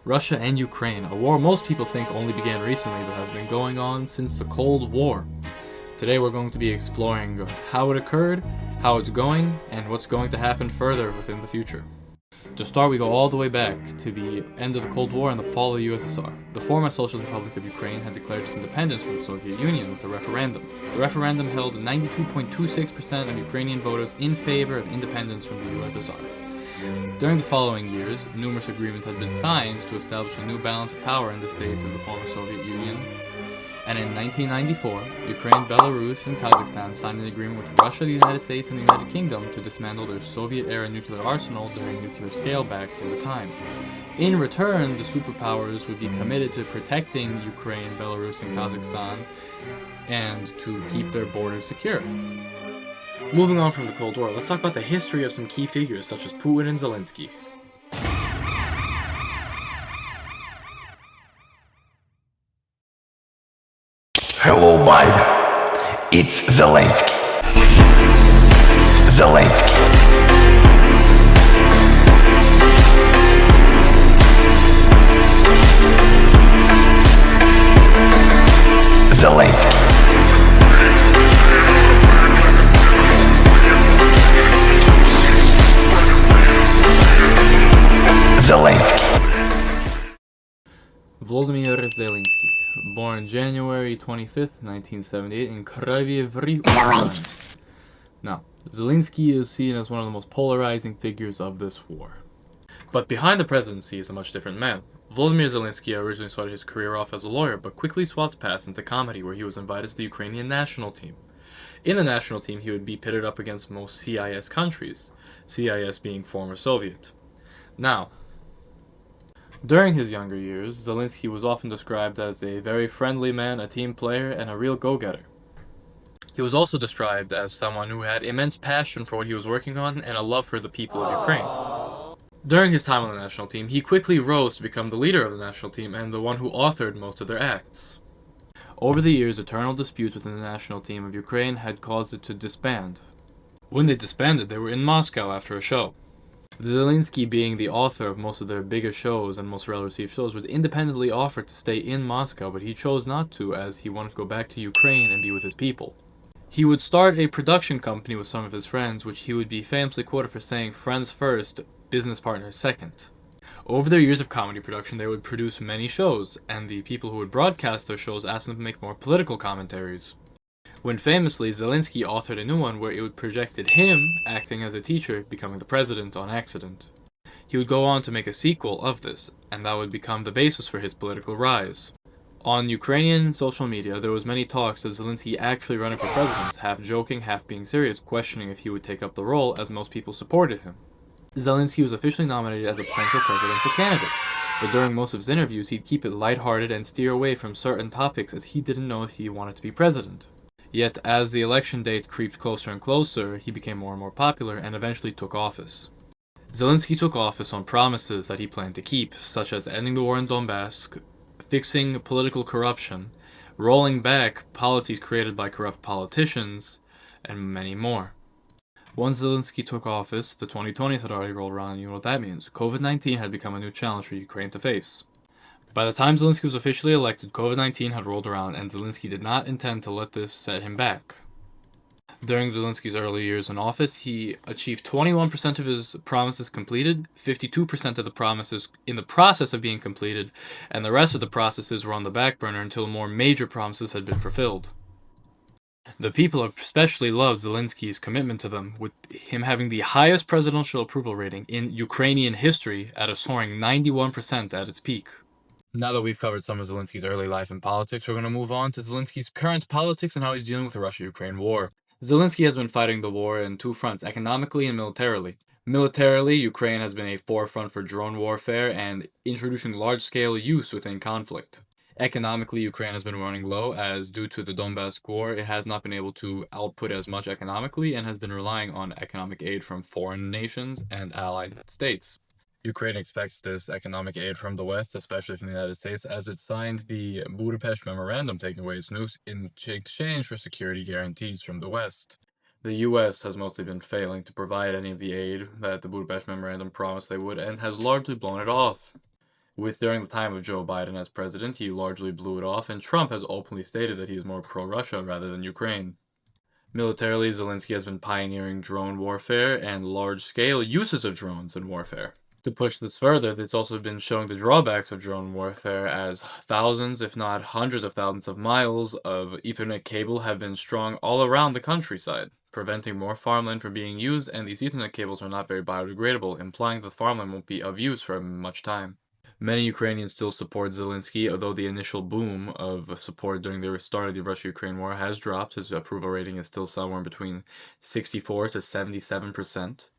Russia and Ukraine, a war most people think only began recently but has been going on since the Cold War. Today we're going to be exploring how it occurred, how it's going, and what's going to happen further within the future. To start, we go all the way back to the end of the Cold War and the fall of the USSR. The former Socialist Republic of Ukraine had declared its independence from the Soviet Union with a referendum. The referendum held 92.26% of Ukrainian voters in favor of independence from the USSR. During the following years, numerous agreements had been signed to establish a new balance of power in the states of the former Soviet Union. And in 1994, Ukraine, Belarus, and Kazakhstan signed an agreement with Russia, the United States, and the United Kingdom to dismantle their Soviet-era nuclear arsenal during nuclear scalebacks at the time. In return, the superpowers would be committed to protecting Ukraine, Belarus, and Kazakhstan, and to keep their borders secure. Moving on from the Cold War, let's talk about the history of some key figures such as Putin and Zelensky. Hello, Biden. It's Zelensky. Zelensky. Zelensky. Zelensky. Volodymyr Zelensky, born January 25th, 1978 in Kryvyi Rih. Now, Zelensky is seen as one of the most polarizing figures of this war. But behind the presidency is a much different man. Volodymyr Zelensky originally started his career off as a lawyer, but quickly swapped paths into comedy, where he was invited to the Ukrainian national team. In the national team, he would be pitted up against most CIS countries, CIS being former Soviet. Now, during his younger years, Zelensky was often described as a very friendly man, a team player, and a real go-getter. He was also described as someone who had immense passion for what he was working on and a love for the people of Ukraine. During his time on the national team, he quickly rose to become the leader of the national team and the one who authored most of their acts. Over the years, eternal disputes within the national team of Ukraine had caused it to disband. When they disbanded, they were in Moscow after a show. Zelensky, being the author of most of their biggest shows and most well-received shows, was independently offered to stay in Moscow, but he chose not to, as he wanted to go back to Ukraine and be with his people. He would start a production company with some of his friends, which he would be famously quoted for saying, "Friends first, business partners second." Over their years of comedy production, they would produce many shows, and the people who would broadcast their shows asked them to make more political commentaries. When famously, Zelensky authored a new one where it would projected him acting as a teacher, becoming the president on accident. He would go on to make a sequel of this, and that would become the basis for his political rise. On Ukrainian social media, there was many talks of Zelensky actually running for president, half joking, half being serious, questioning if he would take up the role, as most people supported him. Zelensky was officially nominated as a potential presidential candidate, but during most of his interviews, he'd keep it lighthearted and steer away from certain topics as he didn't know if he wanted to be president. Yet, as the election date creeped closer and closer, he became more and more popular and eventually took office. Zelensky took office on promises that he planned to keep, such as ending the war in Donbass, fixing political corruption, rolling back policies created by corrupt politicians, and many more. Once Zelensky took office, the 2020s had already rolled around, and you know what that means. COVID-19 had become a new challenge for Ukraine to face. By the time Zelensky was officially elected, COVID-19 had rolled around, and Zelensky did not intend to let this set him back. During Zelensky's early years in office, he achieved 21% of his promises completed, 52% of the promises in the process of being completed, and the rest of the processes were on the back burner until more major promises had been fulfilled. The people especially loved Zelensky's commitment to them, with him having the highest presidential approval rating in Ukrainian history at a soaring 91% at its peak. Now that we've covered some of Zelensky's early life in politics, we're going to move on to Zelensky's current politics and how he's dealing with the Russia-Ukraine war. Zelensky has been fighting the war in two fronts, economically and militarily. Militarily, Ukraine has been a forefront for drone warfare and introducing large-scale use within conflict. Economically, Ukraine has been running low as, due to the Donbass war, it has not been able to output as much economically and has been relying on economic aid from foreign nations and allied states. Ukraine expects this economic aid from the West, especially from the United States, as it signed the Budapest Memorandum, taking away its nukes in exchange for security guarantees from the West. The US has mostly been failing to provide any of the aid that the Budapest Memorandum promised they would, and has largely blown it off. With during the time of Joe Biden as president, he largely blew it off, and Trump has openly stated that he is more pro-Russia rather than Ukraine. Militarily, Zelensky has been pioneering drone warfare and large-scale uses of drones in warfare. To push this further, it's also been showing the drawbacks of drone warfare as thousands, if not hundreds of thousands of miles of Ethernet cable have been strung all around the countryside, preventing more farmland from being used, and these Ethernet cables are not very biodegradable, implying that farmland won't be of use for much time. Many Ukrainians still support Zelensky, although the initial boom of support during the start of the Russia-Ukraine war has dropped. His approval rating is still somewhere between 64 to 77%.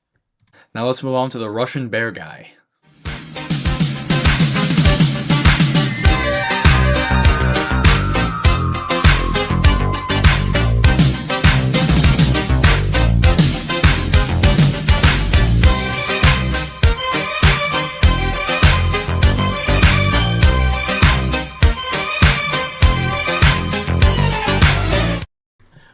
Now let's move on to the Russian bear guy.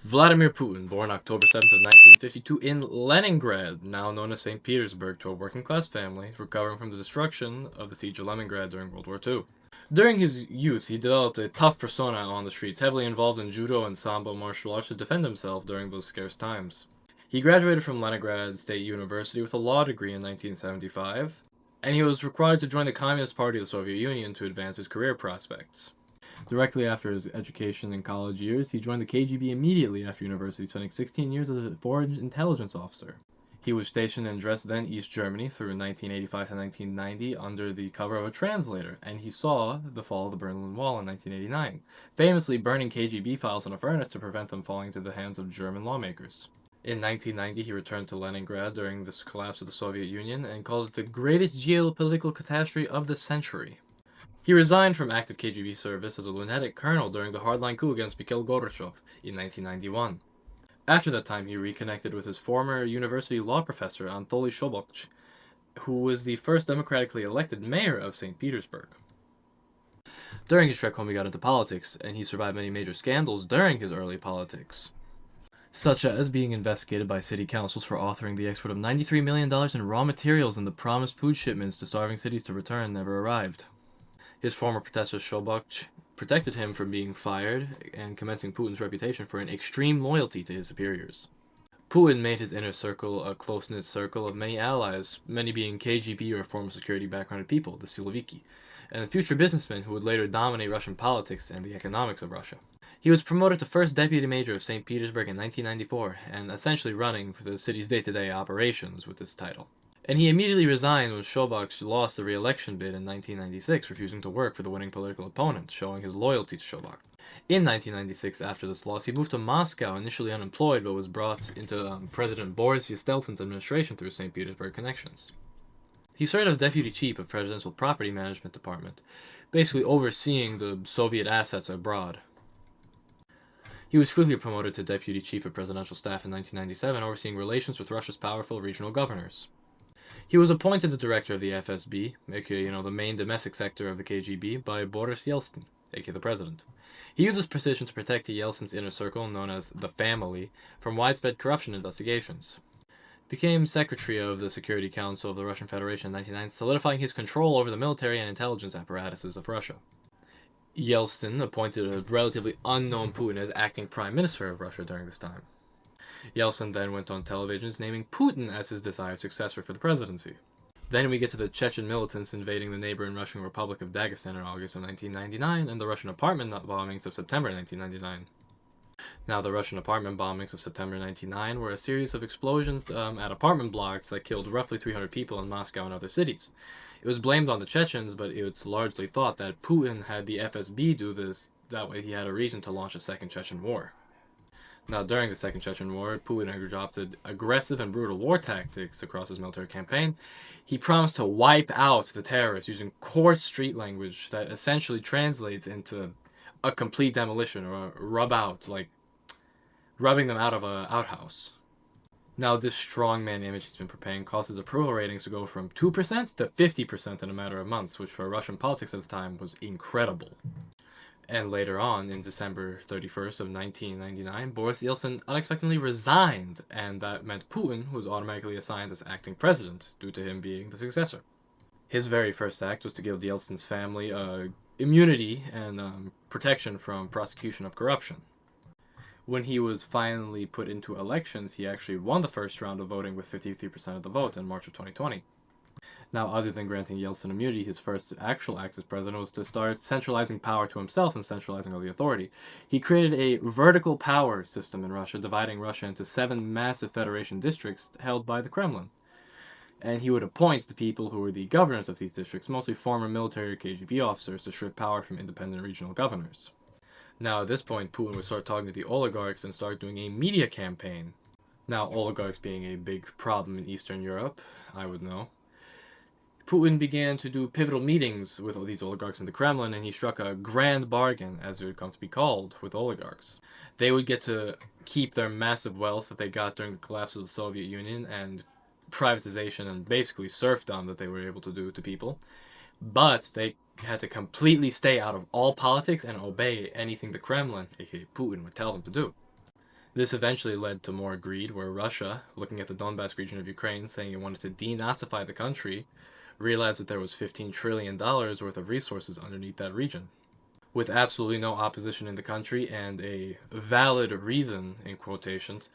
Vladimir Putin, born October 7th of 1952 in Leningrad, now known as St. Petersburg, to a working-class family recovering from the destruction of the siege of Leningrad during World War II. During his youth, he developed a tough persona on the streets, heavily involved in judo and sambo martial arts to defend himself during those scarce times. He graduated from Leningrad State University with a law degree in 1975, and he was required to join the Communist Party of the Soviet Union to advance his career prospects. Directly after his education and college years, he joined the KGB immediately after university, spending 16 years as a foreign intelligence officer. He was stationed in Dresden, East Germany, through 1985 to 1990 under the cover of a translator, and he saw the fall of the Berlin Wall in 1989, famously burning KGB files in a furnace to prevent them falling into the hands of German lawmakers. In 1990, he returned to Leningrad during the collapse of the Soviet Union and called it the greatest geopolitical catastrophe of the century. He resigned from active KGB service as a lieutenant colonel during the hardline coup against Mikhail Gorbachev in 1991. After that time, he reconnected with his former university law professor Anatoly Shobokh, who was the first democratically elected mayor of St. Petersburg. During his trek home, he got into politics, and he survived many major scandals during his early politics, such as being investigated by city councils for authoring the export of $93 million in raw materials, and the promised food shipments to starving cities to return never arrived. His former professor Shobokh protected him from being fired and cementing Putin's reputation for an extreme loyalty to his superiors. Putin made his inner circle a close-knit circle of many allies, many being KGB or former security backgrounded people, the Siloviki, and future businessmen who would later dominate Russian politics and the economics of Russia. He was promoted to first deputy major of St. Petersburg in 1994, and essentially running for the city's day-to-day operations with this title. And he immediately resigned when Shobokh lost the re-election bid in 1996, refusing to work for the winning political opponent, showing his loyalty to Shobokh. In 1996, after this loss, he moved to Moscow, initially unemployed, but was brought into President Boris Yeltsin's administration through St. Petersburg connections. He served as deputy chief of Presidential Property Management Department, basically overseeing the Soviet assets abroad. He was quickly promoted to deputy chief of presidential staff in 1997, overseeing relations with Russia's powerful regional governors. He was appointed the director of the FSB, aka, the main domestic sector of the KGB, by Boris Yeltsin, aka the president. He used this position to protect Yeltsin's inner circle, known as the family, from widespread corruption investigations. Became secretary of the Security Council of the Russian Federation in 1999, solidifying his control over the military and intelligence apparatuses of Russia. Yeltsin appointed a relatively unknown Putin as acting prime minister of Russia during this time. Yeltsin then went on televisions naming Putin as his desired successor for the presidency. Then we get to the Chechen militants invading the neighboring Russian Republic of Dagestan in August of 1999 and the Russian apartment bombings of September 1999. Now, the Russian apartment bombings of September 1999 were a series of explosions at apartment blocks that killed roughly 300 people in Moscow and other cities. It was blamed on the Chechens, but it's largely thought that Putin had the FSB do this, that way he had a reason to launch a second Chechen war. Now, during the Second Chechen War, Putin adopted aggressive and brutal war tactics across his military campaign. He promised to wipe out the terrorists using coarse street language that essentially translates into a complete demolition or a rub out, like rubbing them out of an outhouse. Now, this strongman image he's been preparing caused his approval ratings to go from 2% to 50% in a matter of months, which for Russian politics at the time was incredible. And later on, in December 31st of 1999, Boris Yeltsin unexpectedly resigned, and that meant Putin was automatically assigned as acting president, due to him being the successor. His very first act was to give Yeltsin's family immunity and protection from prosecution of corruption. When he was finally put into elections, he actually won the first round of voting with 53% of the vote in March of 2020. Now, other than granting Yeltsin immunity, his first actual act as president was to start centralizing power to himself and centralizing all the authority. He created a vertical power system in Russia, dividing Russia into 7 massive federation districts held by the Kremlin. And he would appoint the people who were the governors of these districts, mostly former military or KGB officers, to strip power from independent regional governors. Now, at this point, Putin would start talking to the oligarchs and start doing a media campaign. Now, oligarchs being a big problem in Eastern Europe, I would know. Putin began to do pivotal meetings with all these oligarchs in the Kremlin, and he struck a grand bargain, as it would come to be called, with oligarchs. They would get to keep their massive wealth that they got during the collapse of the Soviet Union and privatization and basically serfdom that they were able to do to people, but they had to completely stay out of all politics and obey anything the Kremlin, aka Putin, would tell them to do. This eventually led to more greed, where Russia, looking at the Donbass region of Ukraine, saying it wanted to denazify the country, realized that there was $15 trillion worth of resources underneath that region. With absolutely no opposition in the country and a valid reason, in quotations,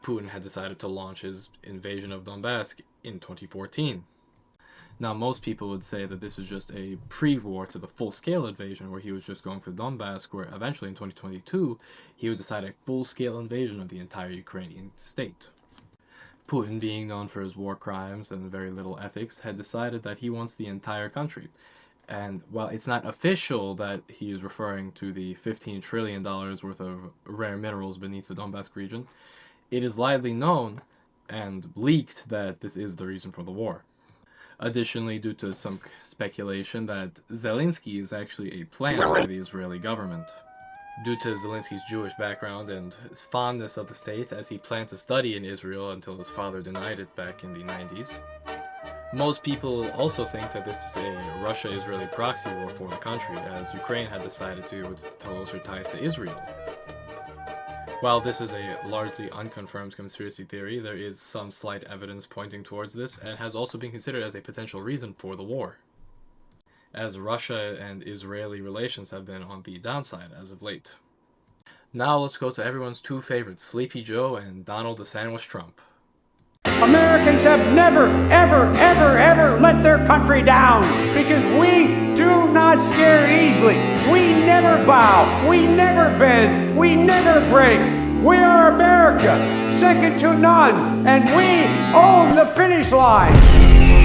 Putin had decided to launch his invasion of Donbass in 2014. Now, most people would say that this is just a pre-war to the full-scale invasion, where he was just going for Donbass, where eventually in 2022, he would decide a full-scale invasion of the entire Ukrainian state. Putin, being known for his war crimes and very little ethics, had decided that he wants the entire country. And while it's not official that he is referring to the $15 trillion worth of rare minerals beneath the Donbass region, it is widely known and leaked that this is the reason for the war. Additionally, due to some speculation that Zelensky is actually a plant by the Israeli government. Due to Zelensky's Jewish background and his fondness of the state, as he planned to study in Israel until his father denied it back in the 90s. Most people also think that this is a Russia-Israeli proxy war for the country, as Ukraine had decided to with closer ties to Israel. While this is a largely unconfirmed conspiracy theory, there is some slight evidence pointing towards this, and has also been considered as a potential reason for the war, as Russia and Israeli relations have been on the downside as of late. Now let's go to everyone's two favorites, Sleepy Joe and Donald the Sandwich Trump. Americans have never, ever, ever, ever let their country down because we do not scare easily. We never bow. We never bend. We never break. We are America, second to none, and we own the finish line.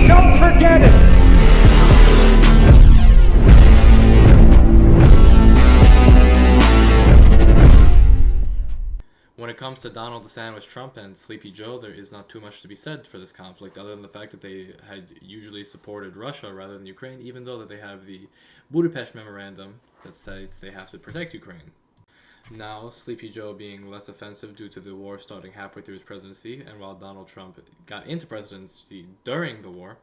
Don't forget it. When it comes to Donald the Sandwich Trump and Sleepy Joe, there is not too much to be said for this conflict, other than the fact that they had usually supported Russia rather than Ukraine, even though that they have the Budapest Memorandum that states they have to protect Ukraine. Now, Sleepy Joe being less offensive due to the war starting halfway through his presidency, and while Donald Trump got into presidency during the war,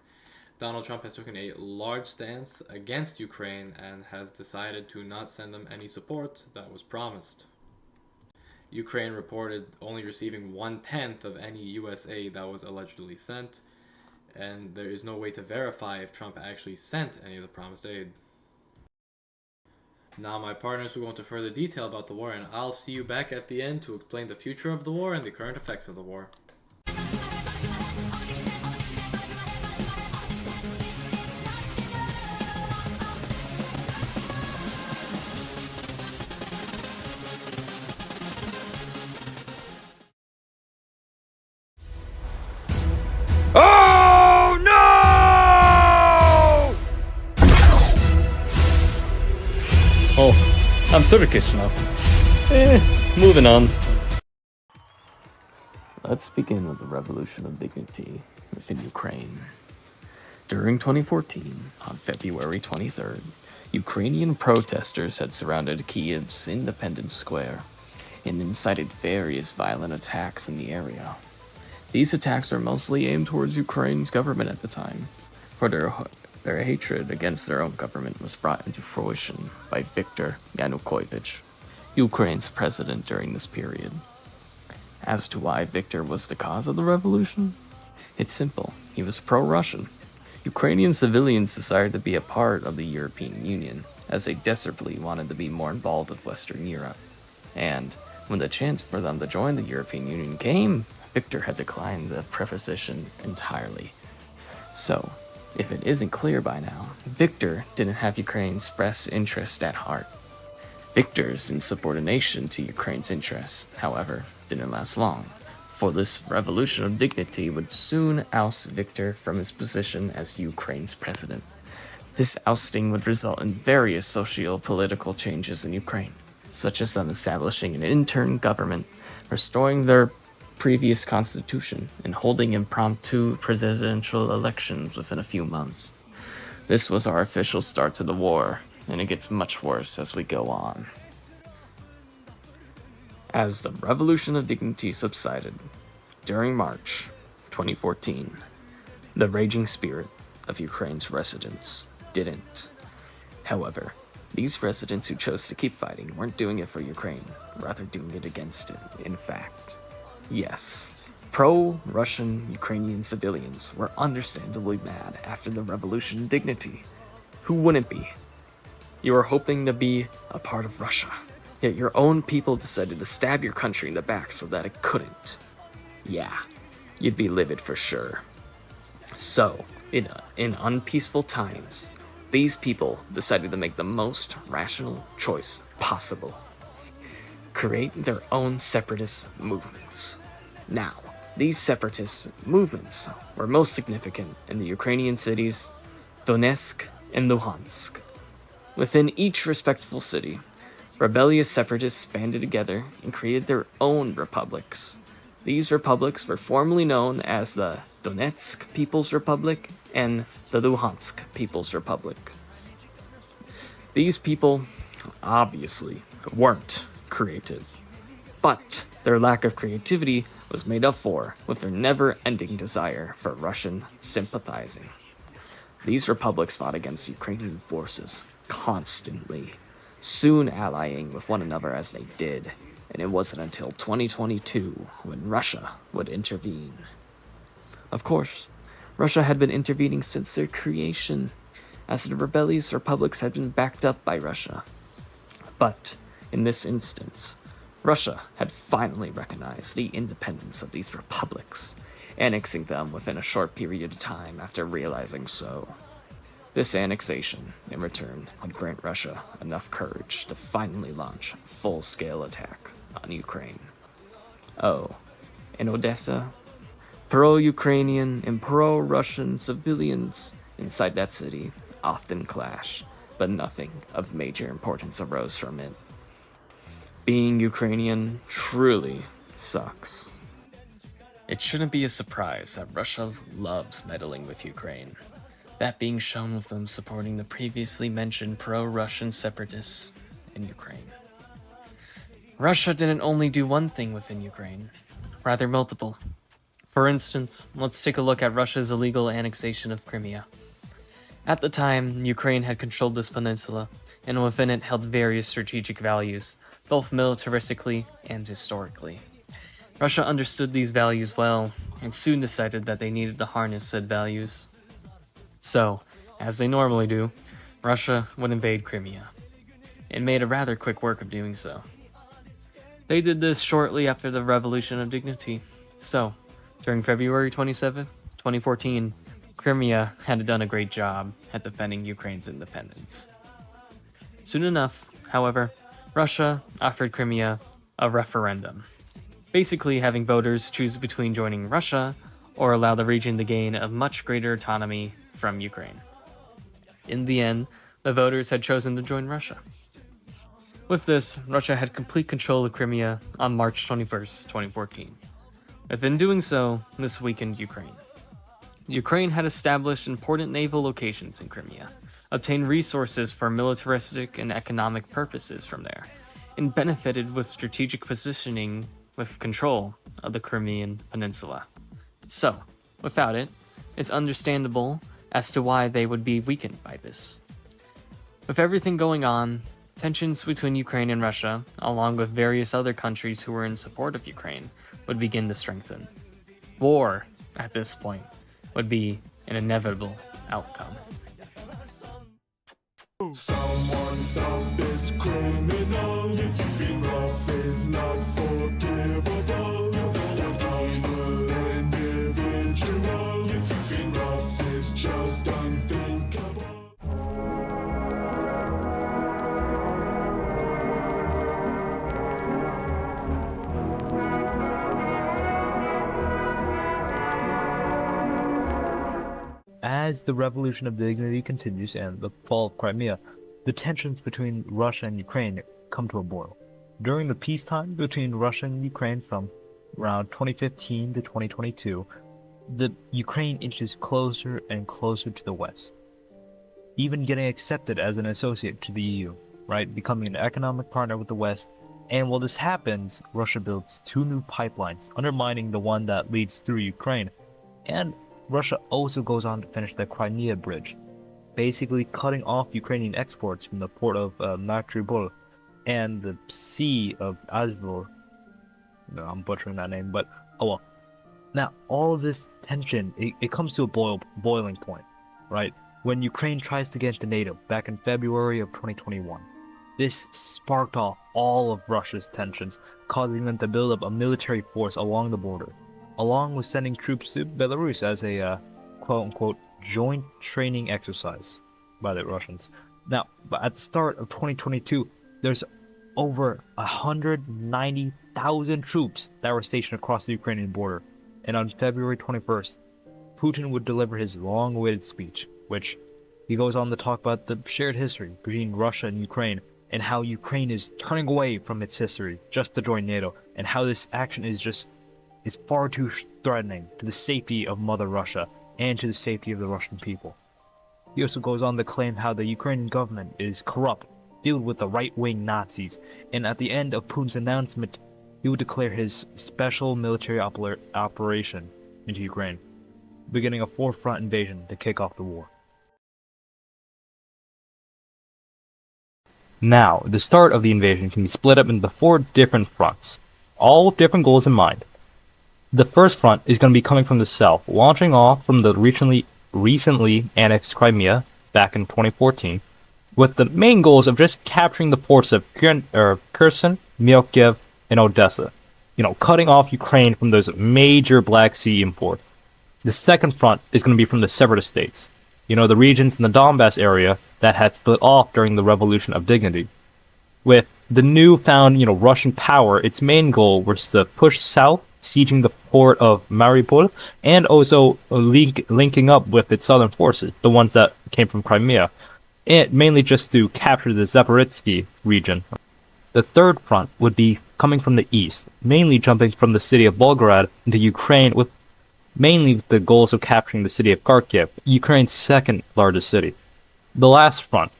Donald Trump has taken a large stance against Ukraine and has decided to not send them any support that was promised. Ukraine reported only receiving 1/10 of any US aid that was allegedly sent, and there is no way to verify if Trump actually sent any of the promised aid. Now my partners will go into further detail about the war, and I'll see you back at the end to explain the future of the war and the current effects of the war. Oh no! Oh, I'm Turkish now. Moving on. Let's begin with the Revolution of Dignity within Ukraine. During 2014, on February 23rd, Ukrainian protesters had surrounded Kiev's Independence Square and incited various violent attacks in the area. These attacks are mostly aimed towards Ukraine's government at the time, for their hatred against their own government was brought into fruition by Viktor Yanukovych, Ukraine's president during this period. As to why Viktor was the cause of the revolution, it's simple. He was pro-Russian. Ukrainian civilians decided to be a part of the European Union, as they desperately wanted to be more involved with Western Europe. And when the chance for them to join the European Union came, Victor had declined the proposition entirely. So, if it isn't clear by now, Victor didn't have Ukraine's best interest at heart. Victor's insubordination to Ukraine's interests, however, didn't last long, for this revolution of dignity would soon oust Victor from his position as Ukraine's president. This ousting would result in various socio-political changes in Ukraine, such as them establishing an interim government, restoring their previous constitution, and holding impromptu presidential elections within a few months. This was our official start to the war, and it gets much worse as we go on. As the Revolution of Dignity subsided, during March 2014, the raging spirit of Ukraine's residents didn't. However, these residents who chose to keep fighting weren't doing it for Ukraine, rather doing it against it, in fact. Yes, pro-Russian Ukrainian civilians were understandably mad after the Revolution of Dignity. Who wouldn't be? You were hoping to be a part of Russia, yet your own people decided to stab your country in the back so that it couldn't. Yeah, you'd be livid for sure. So, in unpeaceful times, these people decided to make the most rational choice possible. Create their own separatist movements. Now, these separatist movements were most significant in the Ukrainian cities Donetsk and Luhansk. Within each respectful city, rebellious separatists banded together and created their own republics. These republics were formerly known as the Donetsk People's Republic and the Luhansk People's Republic. These people obviously weren't creative, but their lack of creativity was made up for with their never-ending desire for Russian sympathizing. These republics fought against Ukrainian forces constantly, soon allying with one another as they did, and it wasn't until 2022 when Russia would intervene. Of course, Russia had been intervening since their creation, as the rebellious republics had been backed up by Russia. But, in this instance, Russia had finally recognized the independence of these republics, annexing them within a short period of time after realizing so. This annexation, in return, would grant Russia enough courage to finally launch a full-scale attack on Ukraine. Oh, in Odessa, pro-Ukrainian and pro-Russian civilians inside that city often clash, but nothing of major importance arose from it. Being Ukrainian truly sucks. It shouldn't be a surprise that Russia loves meddling with Ukraine. That being shown with them supporting the previously mentioned pro-Russian separatists in Ukraine. Russia didn't only do one thing within Ukraine, rather multiple. For instance, let's take a look at Russia's illegal annexation of Crimea. At the time, Ukraine had controlled this peninsula, and within it held various strategic values, both militaristically and historically. Russia understood these values well, and soon decided that they needed to harness said values. So, as they normally do, Russia would invade Crimea. It made a rather quick work of doing so. They did this shortly after the Revolution of Dignity. So, during February 27, 2014, Crimea had done a great job at defending Ukraine's independence. Soon enough, however, Russia offered Crimea a referendum, basically having voters choose between joining Russia or allow the region to gain a much greater autonomy from Ukraine. In the end, the voters had chosen to join Russia. With this, Russia had complete control of Crimea on March 21st, 2014. Within doing so, this weakened Ukraine. Ukraine had established important naval locations in Crimea, obtained resources for militaristic and economic purposes from there, and benefited with strategic positioning with control of the Crimean Peninsula. So, without it, it's understandable as to why they would be weakened by this. With everything going on, tensions between Ukraine and Russia, along with various other countries who were in support of Ukraine, would begin to strengthen. War, at this point, would be an inevitable outcome. Someone self is criminal. This is not forgivable. Evil individual. This is just unthinkable. As the Revolution of Dignity continues and the fall of Crimea, the tensions between Russia and Ukraine come to a boil. During the peacetime between Russia and Ukraine from around 2015 to 2022, the Ukraine inches closer and closer to the West, even getting accepted as an associate to the EU, right? Becoming an economic partner with the West. And while this happens, Russia builds 2 new pipelines, undermining the one that leads through Ukraine. And Russia also goes on to finish the Crimea Bridge, basically cutting off Ukrainian exports from the port of Mariupol and the Sea of Azov. No, I'm butchering that name, but oh well. Now, all of this tension, it comes to a boiling point, right? When Ukraine tries to get into NATO back in February of 2021. This sparked off all of Russia's tensions, causing them to build up a military force along the border, along with sending troops to Belarus as a quote-unquote joint training exercise by the Russians. Now, but at the start of 2022, there's over 190,000 troops that were stationed across the Ukrainian border. And on February 21st, Putin would deliver his long-awaited speech, which he goes on to talk about the shared history between Russia and Ukraine, and how Ukraine is turning away from its history just to join NATO, and how this action is far too threatening to the safety of Mother Russia and to the safety of the Russian people. He also goes on to claim how the Ukrainian government is corrupt, filled with the right-wing Nazis, and at the end of Putin's announcement, he would declare his special military operation into Ukraine, beginning a four-front invasion to kick off the war. Now, the start of the invasion can be split up into 4 different fronts, all with different goals in mind. The first front is going to be coming from the south, launching off from the recently annexed Crimea back in 2014, with the main goals of just capturing the ports of Kherson, Mykolaiv, and Odessa, cutting off Ukraine from those major Black Sea imports. The second front is going to be from the separatist states, the regions in the Donbass area that had split off during the Revolution of Dignity. With the newfound, Russian power, its main goal was to push south, sieging the port of Mariupol, and also linking up with its southern forces, the ones that came from Crimea, and mainly just to capture the Zaporizhzhia region. The third front would be coming from the east, mainly jumping from the city of Volgograd into Ukraine, with mainly the goals of capturing the city of Kharkiv, Ukraine's second largest city. The last front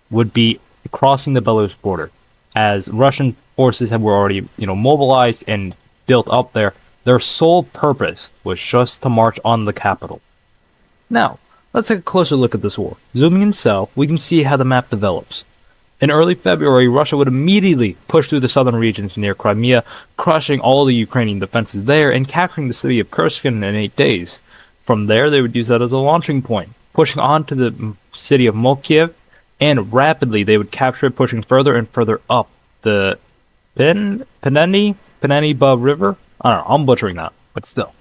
would be crossing the Belarus border, as Russian forces were already, mobilized and built up there. Their sole purpose was just to march on the capital. Now, let's take a closer look at this war. Zooming in south, we can see how the map develops. In early February, Russia would immediately push through the southern regions near Crimea, crushing all the Ukrainian defenses there and capturing the city of Kherson in 8 days. From there, they would use that as a launching point, pushing on to the city of Mykolaiv, and rapidly they would capture it, pushing further and further up the Penaniba River. I don't know, I'm butchering that, but still.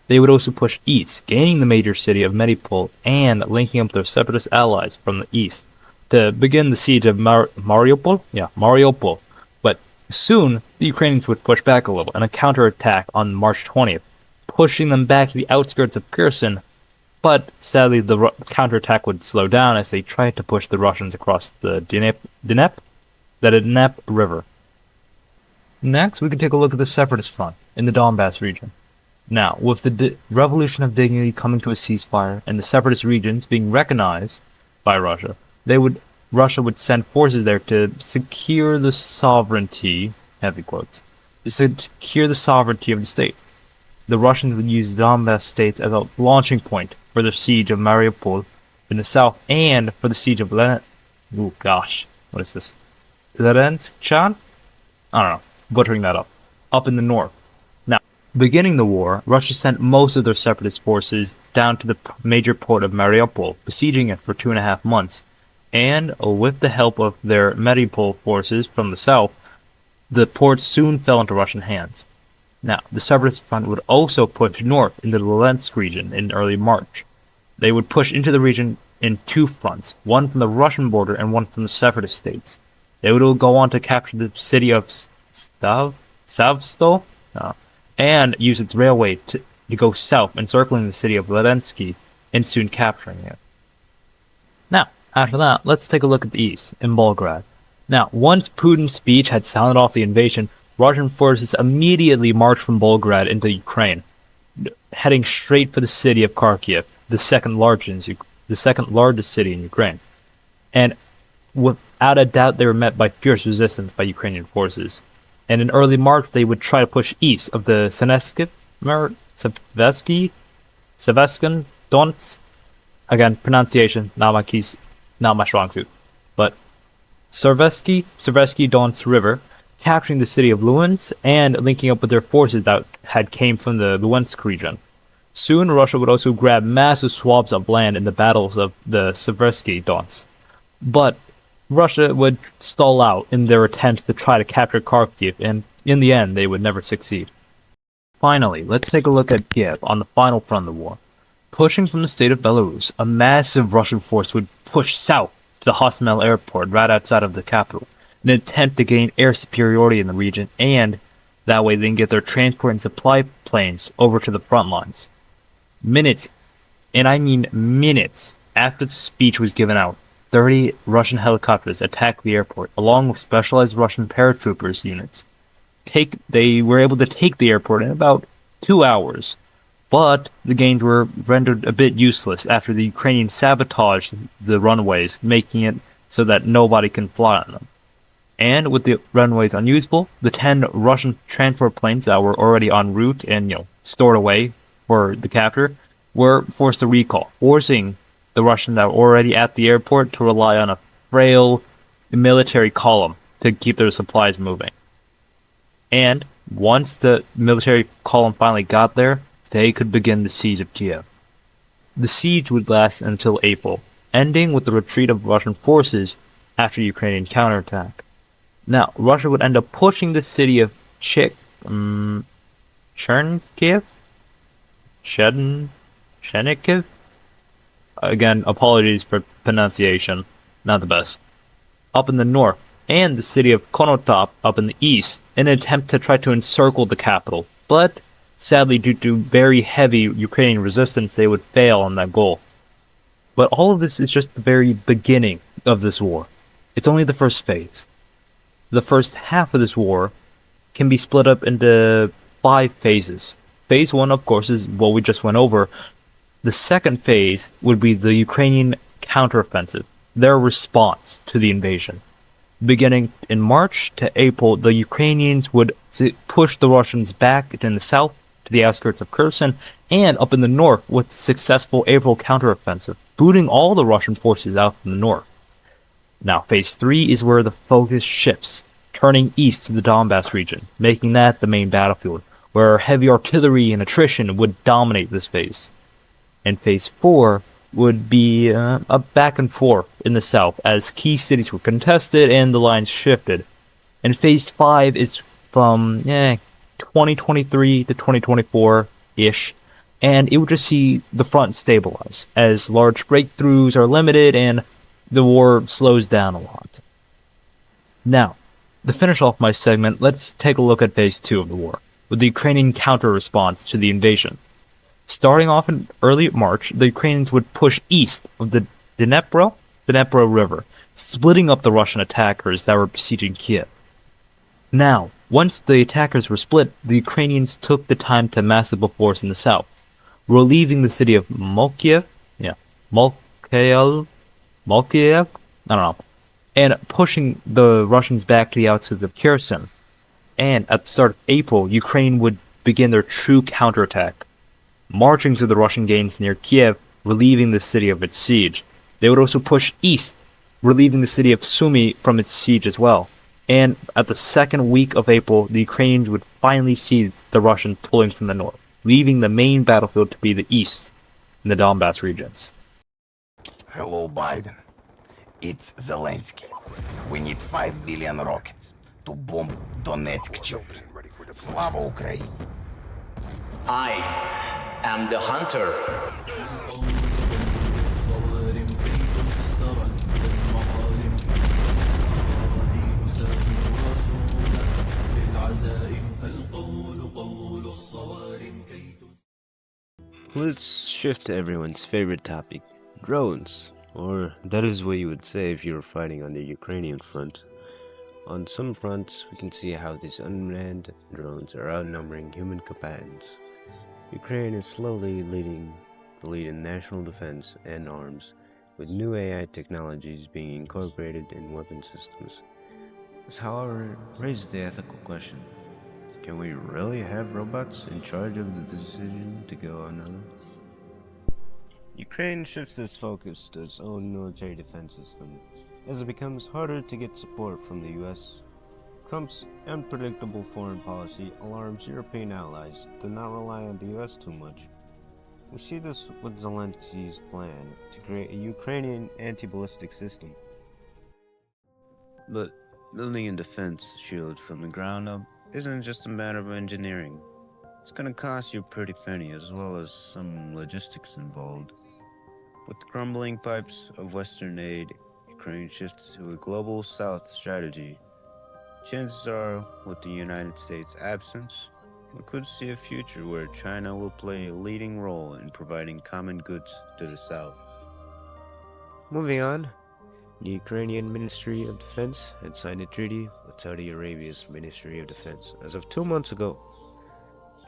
They would also push east, gaining the major city of Mariupol and linking up their separatist allies from the east to begin the siege of Mariupol. But soon, the Ukrainians would push back a little, and a counterattack on March 20th, pushing them back to the outskirts of Kherson. But sadly, the counterattack would slow down as they tried to push the Russians across the Dnep River. Next, we can take a look at the separatist front in the Donbass region. Now, with the Revolution of Dignity coming to a ceasefire and the separatist regions being recognized by Russia, Russia would send forces there to secure the sovereignty, heavy quotes, to secure the sovereignty of the state. The Russians would use the Donbass states as a launching point for the siege of Mariupol in the south and for the siege of Lenetskchan? I don't know, butchering that up in the north. Now, Beginning the war, Russia sent most of their separatist forces down to the major port of Mariupol, besieging it for 2.5 months, and with the help of their Mariupol forces from the south, the port soon fell into Russian hands. Now, the separatist front would also push north into the Luhansk region in early March. They would push into the region in two fronts, one from the Russian border and one from the separatist states. They would go on to capture the city of Savstol, and use its railway to go south, encircling the city of Luhansk and soon capturing it. Now, after that, let's take a look at the east, in Volgograd. Now, once Putin's speech had sounded off the invasion, Russian forces immediately marched from Volgograd into Ukraine, heading straight for the city of Kharkiv, the second largest city in Ukraine. And without a doubt, they were met by fierce resistance by Ukrainian forces. And in early March, they would try to push east of the Seveskan Donets. Again, pronunciation, not my strong suit. But Servesky Donets River, capturing the city of Luhansk and linking up with their forces that had came from the Luhansk region. Soon, Russia would also grab massive swaths of land in the battles of the Seversky Donets. But Russia would stall out in their attempts to try to capture Kharkiv, and in the end, they would never succeed. Finally, let's take a look at Kiev on the final front of the war. Pushing from the state of Belarus, a massive Russian force would push south to the Hostomel airport right outside of the capital, in an attempt to gain air superiority in the region, and that way they can get their transport and supply planes over to the front lines. Minutes, and I mean minutes, after the speech was given out, 30 Russian helicopters attacked the airport, along with specialized Russian paratroopers units. They were able to take the airport in about 2 hours, but the gains were rendered a bit useless after the Ukrainians sabotaged the runways, making it so that nobody can fly on them. And with the runways unusable, the 10 Russian transport planes that were already en route and stored away for the capture were forced to recall, forcing the Russians that were already at the airport to rely on a frail military column to keep their supplies moving. And once the military column finally got there, they could begin the siege of Kiev. The siege would last until April, ending with the retreat of Russian forces after Ukrainian counterattack. Now, Russia would end up pushing the city of Chernihiv? Chernihiv? Again, apologies for pronunciation, not the best. Up in the north, and the city of Konotop up in the east, in an attempt to try to encircle the capital, but sadly, due to very heavy Ukrainian resistance, they would fail on that goal. But all of this is just the very beginning of this war. It's only the first phase. The first half of this war can be split up into 5 phases. Phase 1, of course, is what we just went over. The second phase would be the Ukrainian counteroffensive, their response to the invasion. Beginning in March to April, the Ukrainians would push the Russians back in the south to the outskirts of Kherson, and up in the north with successful April counteroffensive, booting all the Russian forces out from the north. Now, phase 3 is where the focus shifts, turning east to the Donbass region, making that the main battlefield, where heavy artillery and attrition would dominate this phase. And phase 4 would be a back and forth in the south as key cities were contested and the lines shifted. And phase 5 is from 2023 to 2024-ish, and it would just see the front stabilize as large breakthroughs are limited and the war slows down a lot. Now, to finish off my segment, let's take a look at phase 2 of the war, with the Ukrainian counter-response to the invasion. Starting off in early March, the Ukrainians would push east of the Dnepro River, splitting up the Russian attackers that were besieging Kiev. Now, once the attackers were split, the Ukrainians took the time to mass up a force in the south, relieving the city of Molkiev, and pushing the Russians back to the outskirts of Kherson. And at the start of April, Ukraine would begin their true counterattack, marching to the Russian gains near Kiev, relieving the city of its siege. They would also push east, relieving the city of Sumy from its siege as well. And at the second week of April, the Ukrainians would finally see the Russians pulling from the north, leaving the main battlefield to be the east, in the Donbass regions. Hello, Biden. It's Zelensky. We need 5 billion rockets to bomb Donetsk children. Slava Ukraine. I am the hunter. Let's shift to everyone's favorite topic, drones. Or that is what you would say if you were fighting on the Ukrainian front. On some fronts, we can see how these unmanned drones are outnumbering human combatants. Ukraine is slowly leading the lead in national defense and arms, with new AI technologies being incorporated in weapon systems. This, however, raises the ethical question. Can we really have robots in charge of the decision to go unknown? Ukraine shifts its focus to its own military defense system as it becomes harder to get support from the US. Trump's unpredictable foreign policy alarms European allies to not rely on the US too much. We see this with Zelensky's plan to create a Ukrainian anti-ballistic system. But building a defense shield from the ground up isn't just a matter of engineering. It's gonna cost you a pretty penny, as well as some logistics involved. With the crumbling pipes of Western aid, Ukraine shifts to a global South strategy. Chances are, with the United States' absence, we could see a future where China will play a leading role in providing common goods to the South. Moving on, the Ukrainian Ministry of Defense had signed a treaty with Saudi Arabia's Ministry of Defense as of 2 months ago.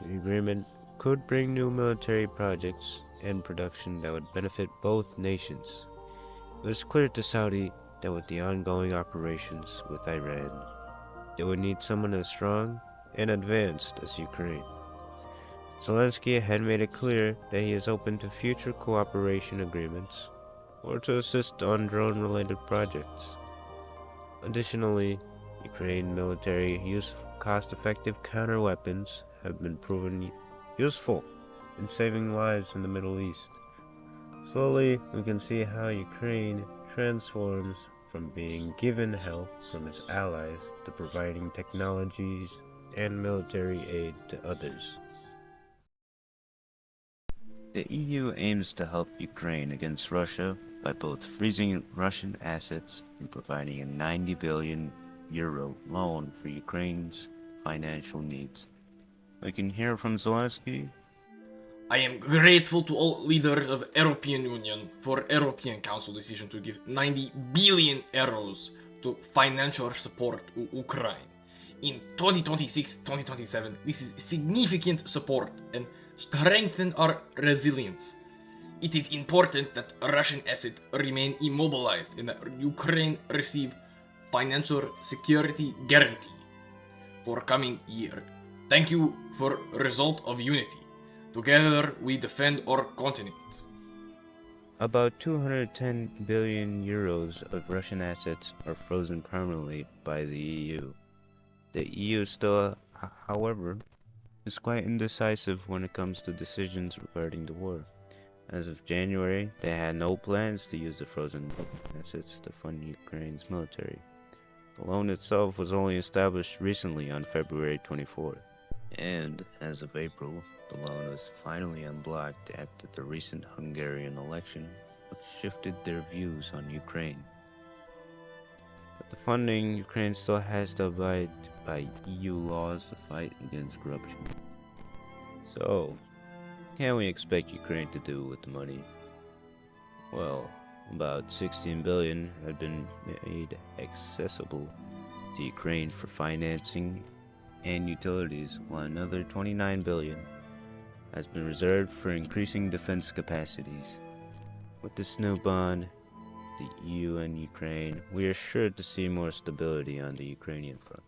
The agreement could bring new military projects and production that would benefit both nations. It was clear to Saudi that with the ongoing operations with Iran, they would need someone as strong and advanced as Ukraine. Zelensky had made it clear that he is open to future cooperation agreements or to assist on drone-related projects. Additionally, Ukraine military use of cost-effective counter-weapons have been proven useful in saving lives in the Middle East. Slowly, we can see how Ukraine transforms from being given help from its allies to providing technologies and military aid to others. The EU aims to help Ukraine against Russia by both freezing Russian assets and providing a €90 billion loan for Ukraine's financial needs. We can hear from Zelensky. I am grateful to all leaders of European Union for European Council decision to give 90 billion euros to financial support to Ukraine. In 2026-2027, this is significant support and strengthen our resilience. It is important that Russian assets remain immobilized and that Ukraine receive financial security guarantee for coming year. Thank you for result of unity. Together we defend our continent. About 210 billion euros of Russian assets are frozen permanently by the EU. The EU still, however, is quite indecisive when it comes to decisions regarding the war. As of January, they had no plans to use the frozen assets to fund Ukraine's military. The loan itself was only established recently on February 24. And as of April, the loan was finally unblocked after the recent Hungarian election, which shifted their views on Ukraine. With the funding, Ukraine still has to abide by EU laws to fight against corruption. So, what can we expect Ukraine to do with the money? Well, about 16 billion had been made accessible to Ukraine for financing and utilities, while another 29 billion has been reserved for increasing defense capacities. With this new bond, the EU and Ukraine, we are sure to see more stability on the Ukrainian front.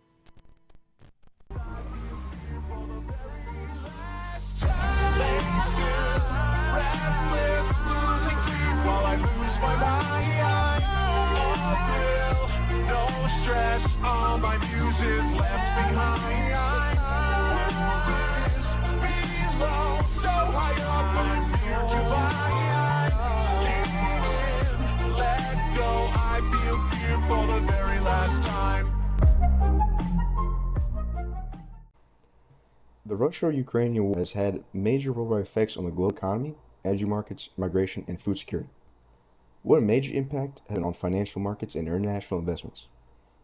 No stress on my The Russia-Ukrainian war has had major worldwide effects on the global economy, energy markets, migration, and food security. What a major impact has been on financial markets and international investments.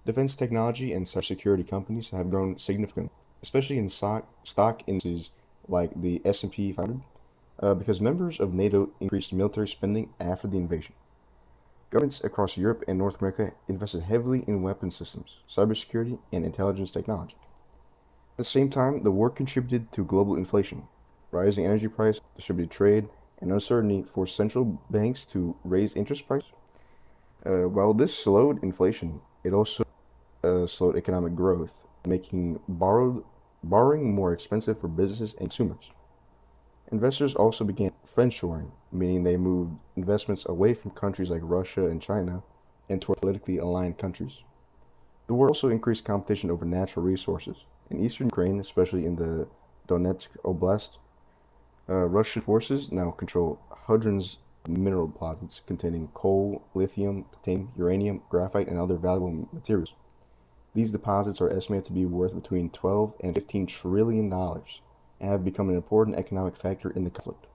Defense technology and cybersecurity companies have grown significantly, especially in stock indices like the S&P 500, because members of NATO increased military spending after the invasion. Governments across Europe and North America invested heavily in weapon systems, cybersecurity, and intelligence technology. At the same time, the war contributed to global inflation. Rising energy prices, distributed trade, and uncertainty forced central banks to raise interest prices. While this slowed inflation, it also slowed economic growth, making borrowing more expensive for businesses and consumers. Investors also began friendshoring, meaning they moved investments away from countries like Russia and China and toward politically aligned countries. The war also increased competition over natural resources. In eastern Ukraine, especially in the Donetsk Oblast, Russian forces now control hundreds of mineral deposits containing coal, lithium, titanium, uranium, graphite, and other valuable materials. These deposits are estimated to be worth between $12 and $15 trillion and have become an important economic factor in the conflict.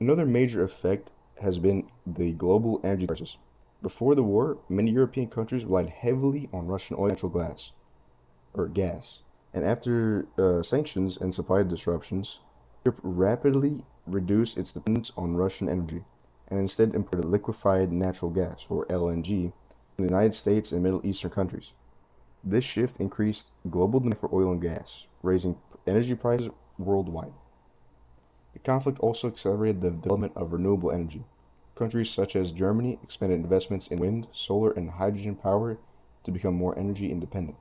Another major effect has been the global energy crisis. Before the war, many European countries relied heavily on Russian oil and natural gas, and after sanctions and supply disruptions, Europe rapidly reduced its dependence on Russian energy and instead imported liquefied natural gas, or LNG, from the United States and Middle Eastern countries. This shift increased global demand for oil and gas, raising energy prices worldwide. The conflict also accelerated the development of renewable energy. Countries such as Germany expanded investments in wind, solar, and hydrogen power to become more energy independent.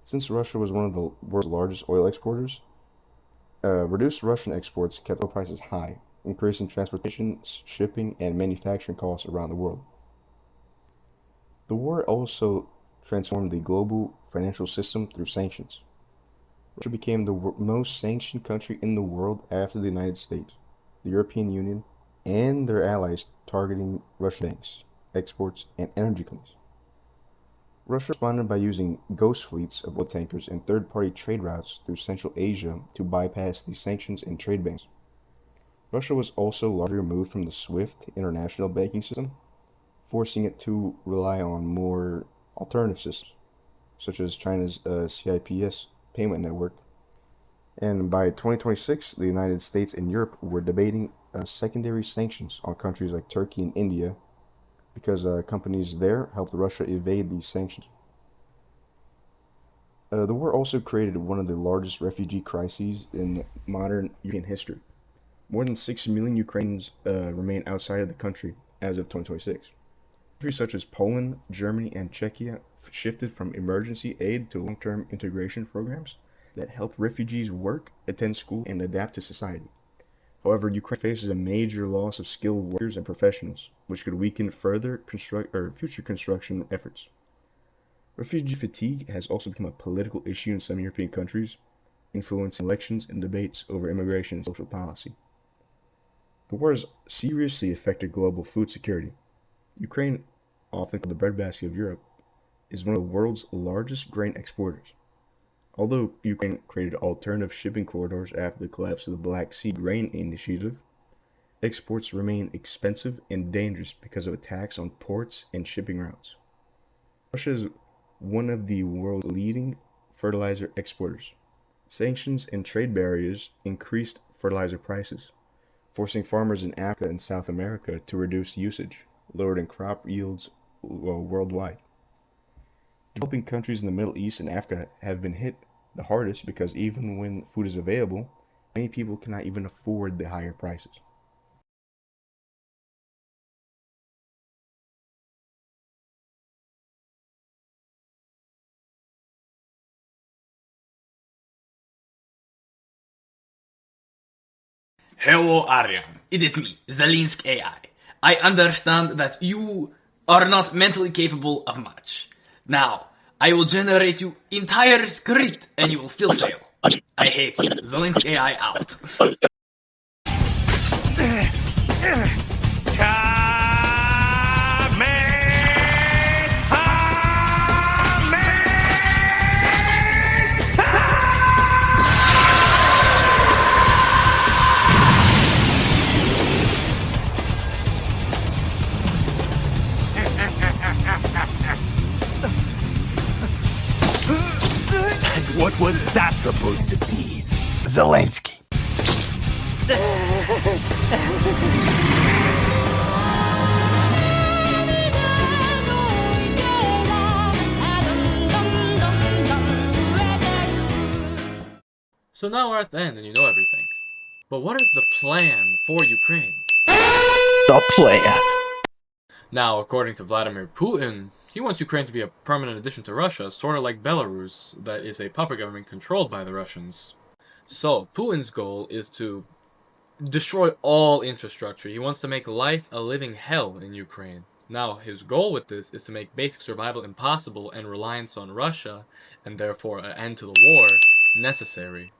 Since Russia was one of the world's largest oil exporters, reduced Russian exports kept oil prices high, increasing transportation, shipping, and manufacturing costs around the world. The war also transformed the global financial system through sanctions. Russia became the most sanctioned country in the world after the United States, the European Union, and their allies targeting Russian banks, exports, and energy companies. Russia responded by using ghost fleets of oil tankers and third-party trade routes through Central Asia to bypass these sanctions and trade bans. Russia was also largely removed from the SWIFT international banking system, forcing it to rely on more alternative systems, such as China's CIPS payment network. And by 2026, the United States and Europe were debating secondary sanctions on countries like Turkey and India because companies there helped Russia evade these sanctions. The war also created one of the largest refugee crises in modern European history. More than 6 million Ukrainians remain outside of the country as of 2026. Countries such as Poland, Germany, and Czechia shifted from emergency aid to long-term integration programs that help refugees work, attend school, and adapt to society. However, Ukraine faces a major loss of skilled workers and professionals, which could weaken further future construction efforts. Refugee fatigue has also become a political issue in some European countries, influencing elections and debates over immigration and social policy. The war has seriously affected global food security. Ukraine, often called the breadbasket of Europe, is one of the world's largest grain exporters. Although Ukraine created alternative shipping corridors after the collapse of the Black Sea Grain Initiative, exports remain expensive and dangerous because of attacks on ports and shipping routes. Russia is one of the world's leading fertilizer exporters. Sanctions and trade barriers increased fertilizer prices, forcing farmers in Africa and South America to reduce usage, lowering crop yields worldwide. Developing countries in the Middle East and Africa have been hit the hardest because even when food is available, many people cannot even afford the higher prices. Hello, Aryan. It is me, Zalinsk AI. I understand that you are not mentally capable of much. Now, I will generate you entire script and you will still fail. I hate you. Zalinsk AI out. supposed to be Zelensky. So now we're at the end and you know everything. But what is the plan for Ukraine? The plan. Now, according to Vladimir Putin, he wants Ukraine to be a permanent addition to Russia, sort of like Belarus, that is a puppet government controlled by the Russians. So, Putin's goal is to destroy all infrastructure. He wants to make life a living hell in Ukraine. Now, his goal with this is to make basic survival impossible and reliance on Russia, and therefore an end to the war, necessary.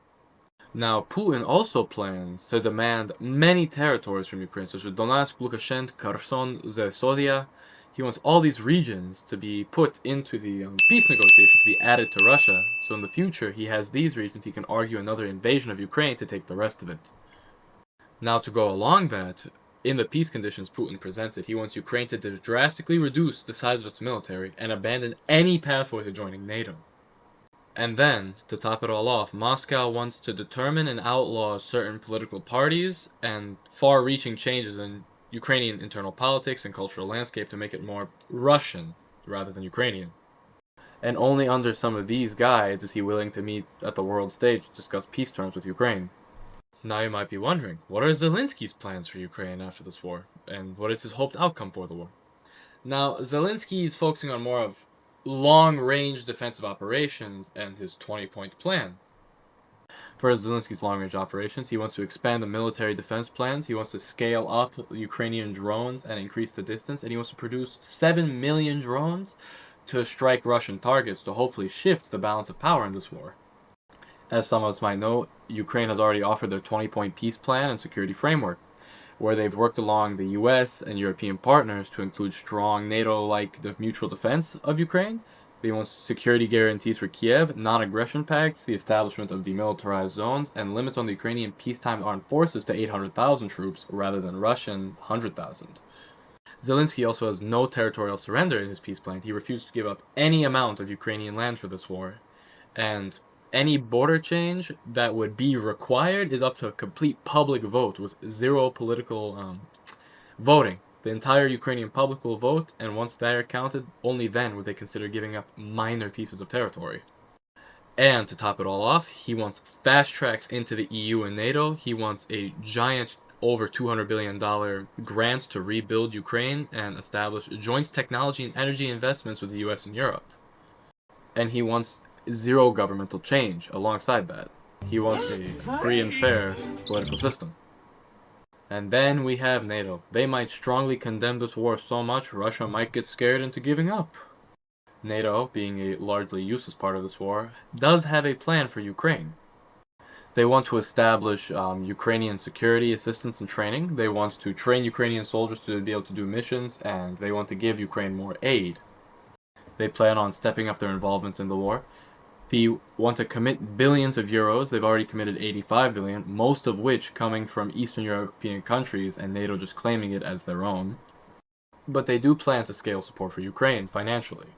Now, Putin also plans to demand many territories from Ukraine, such as Donetsk, Lukashenko, Kherson, Zaporizhzhia. He wants all these regions to be put into the peace negotiation to be added to Russia. So in the future, he has these regions. He can argue another invasion of Ukraine to take the rest of it. Now, to go along that, in the peace conditions Putin presented, he wants Ukraine to drastically reduce the size of its military and abandon any pathway to joining NATO. And then, to top it all off, Moscow wants to determine and outlaw certain political parties and far-reaching changes in Ukrainian internal politics and cultural landscape to make it more Russian rather than Ukrainian. And only under some of these guides is he willing to meet at the world stage to discuss peace terms with Ukraine. Now you might be wondering, what are Zelensky's plans for Ukraine after this war? And what is his hoped outcome for the war? Now, Zelensky is focusing on more of long-range defensive operations and his 20-point plan. For Zelensky's long-range operations, he wants to expand the military defense plans, he wants to scale up Ukrainian drones and increase the distance, and he wants to produce 7 million drones to strike Russian targets to hopefully shift the balance of power in this war. As some of us might know, Ukraine has already offered their 20-point peace plan and security framework, where they've worked along the US and European partners to include strong NATO-like mutual defense of Ukraine. They want security guarantees for Kiev, non-aggression pacts, the establishment of demilitarized zones, and limits on the Ukrainian peacetime armed forces to 800,000 troops rather than Russian 100,000. Zelensky also has no territorial surrender in his peace plan. He refused to give up any amount of Ukrainian land for this war. And any border change that would be required is up to a complete public vote with zero political voting. The entire Ukrainian public will vote, and once they are counted, only then would they consider giving up minor pieces of territory. And to top it all off, he wants fast tracks into the EU and NATO. He wants a giant, over $200 billion grant to rebuild Ukraine and establish joint technology and energy investments with the US and Europe. And he wants zero governmental change alongside that. He wants a free and fair political system. And then we have NATO. They might strongly condemn this war so much Russia might get scared into giving up. NATO, being a largely useless part of this war, does have a plan for Ukraine. They want to establish Ukrainian security assistance and training. They want to train Ukrainian soldiers to be able to do missions, and they want to give Ukraine more aid. They plan on stepping up their involvement in the war. They want to commit billions of euros. They've already committed 85 billion, most of which coming from Eastern European countries and NATO just claiming it as their own. But they do plan to scale support for Ukraine financially.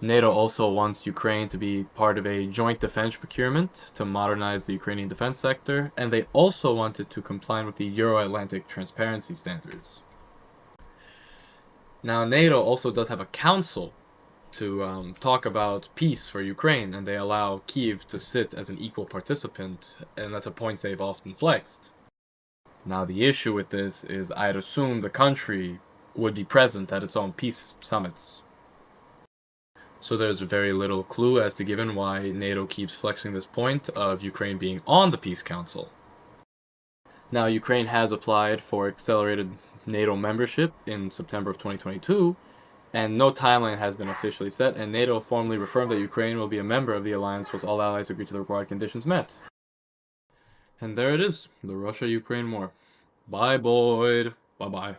NATO also wants Ukraine to be part of a joint defense procurement to modernize the Ukrainian defense sector, and they also wanted to comply with the Euro-Atlantic transparency standards. Now, NATO also does have a council to talk about peace for Ukraine, and they allow Kyiv to sit as an equal participant, and that's a point they've often flexed. Now, the issue with this is I'd assume the country would be present at its own peace summits. So there's very little clue as to given why NATO keeps flexing this point of Ukraine being on the Peace Council. Now, Ukraine has applied for accelerated NATO membership in September of 2022, and no timeline has been officially set, and NATO formally reaffirmed that Ukraine will be a member of the alliance once all allies agree to the required conditions met. And there it is, the Russia-Ukraine war. Bye, Boyd. Bye-bye.